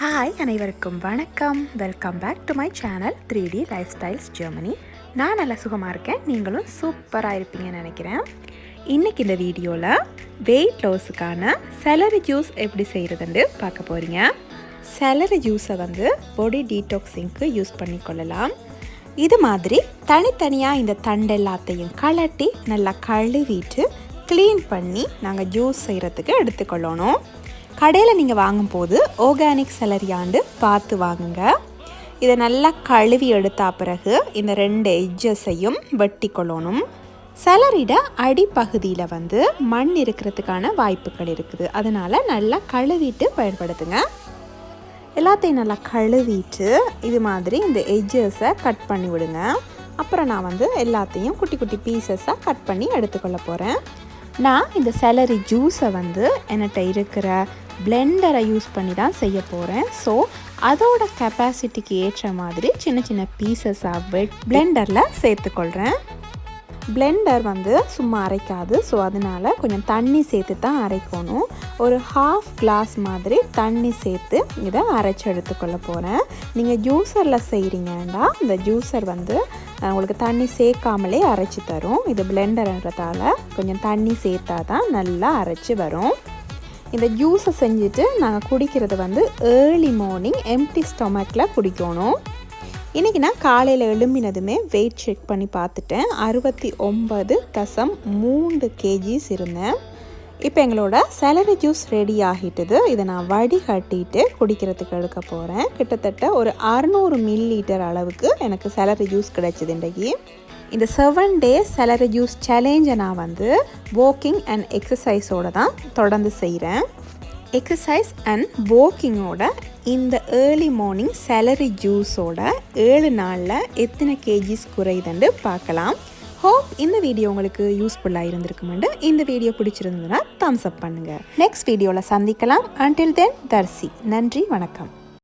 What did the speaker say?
Hi அனைவருக்கும் வணக்கம். Welcome back to my channel 3D lifestyles Germany. நான் நல்லா சுகமாக இருக்கேன், நீங்களும் சூப்பராக இருப்பீங்கன்னு நினைக்கிறேன். இன்றைக்கி இந்த வீடியோவில் வெயிட் லாஸுக்கான செலரி ஜூஸ் எப்படி செய்கிறதுன்னு பார்க்க போகிறீங்க. செலரி ஜூஸை பாடி டீடாக்ஸிங்க்கு யூஸ் பண்ணிக்கொள்ளலாம். இது மாதிரி தனித்தனியாக இந்த தண்டு எல்லாத்தையும் கலட்டி நல்லா கழுவிட்டு க்ளீன் பண்ணி நாங்கள் ஜூஸ் செய்கிறதுக்கு எடுத்துக்கொள்ளணும். கடையில் நீங்கள் வாங்கும்போது ஆர்கானிக் செலரியாண்டு பார்த்து வாங்குங்க. இதை நல்லா கழுவி எடுத்த பிறகு இந்த 2 எட்ஜஸையும் வெட்டி கொள்ளணும். செலரிட அடிப்பகுதியில் மண் இருக்கிறதுக்கான வாய்ப்புகள் இருக்குது, அதனால் நல்லா கழுவிட்டு பயன்படுத்துங்க. எல்லாத்தையும் நல்லா கழுவிட்டு இது மாதிரி இந்த எட்ஜஸை கட் பண்ணி விடுங்க. அப்புறம் நான் எல்லாத்தையும் குட்டி குட்டி பீசஸாக கட் பண்ணி எடுத்துக்கொள்ள போகிறேன். நான் இந்த செலரி ஜூஸை என்கிட்ட இருக்கிற பிளெண்டரை யூஸ் பண்ணி தான் செய்ய போகிறேன். ஸோ அதோட கெப்பாசிட்டிக்கு ஏற்ற மாதிரி சின்ன சின்ன பீசஸாக பிளெண்டரில் சேர்த்துக்கொள்கிறேன். பிளெண்டர் சும்மா அரைக்காது, ஸோ அதனால் கொஞ்சம் தண்ணி சேர்த்து தான் அரைக்கணும். ஒரு 1/2 கிளாஸ் மாதிரி தண்ணி சேர்த்து இதை அரைச்சி எடுத்துக்கொள்ள போகிறேன். நீங்கள் ஜூஸரில் செய்கிறீங்கன்னா இந்த ஜூஸர் உங்களுக்கு தண்ணி சேர்க்காமலே அரைச்சி தரும். இது பிளெண்டர்ன்றதால கொஞ்சம் தண்ணி சேர்த்தா தான் நல்லா அரைச்சி வரும். இந்த ஜூஸை செஞ்சுட்டு நாங்கள் குடிக்கிறது ஏர்லி மார்னிங் எம்டி ஸ்டொமக்கில் குடிக்கணும். இன்றைக்கி நான் காலையில் எழும்பினதுமே வெயிட் செக் பண்ணி பார்த்துட்டேன். 69.3 kgs இருந்தேன். இப்போ எங்களோட செலரி ஜூஸ் ரெடி ஆகிட்டுது. இதை நான் வடிகட்டிட்டு குடிக்கிறதுக்கு எடுக்க போகிறேன். கிட்டத்தட்ட ஒரு 600 ml அளவுக்கு எனக்கு செலரி ஜூஸ் கிடைச்சிது இன்றைக்கி. இந்த 7 days செலரி ஜூஸ் சேலஞ்சை நான் வாக்கிங் அண்ட் எக்ஸசைஸோடு தான் தொடர்ந்து செய்கிறேன். எக்ஸசைஸ் அண்ட் வாக்கிங்கோட இந்த ஏர்லி மார்னிங் செலரி ஜூஸோட 7 நாளில் எத்தனை கேஜிஸ் குறையுதுன்னு பார்க்கலாம். ஹோப் இந்த வீடியோ உங்களுக்கு யூஸ்ஃபுல்லாக இருந்திருக்குமெண்டு. இந்த வீடியோ பிடிச்சிருந்ததுன்னா தம்ஸ் அப் பண்ணுங்கள். நெக்ஸ்ட் வீடியோவில் சந்திக்கலாம். அன்டில் தென் தர்சி. நன்றி, வணக்கம்.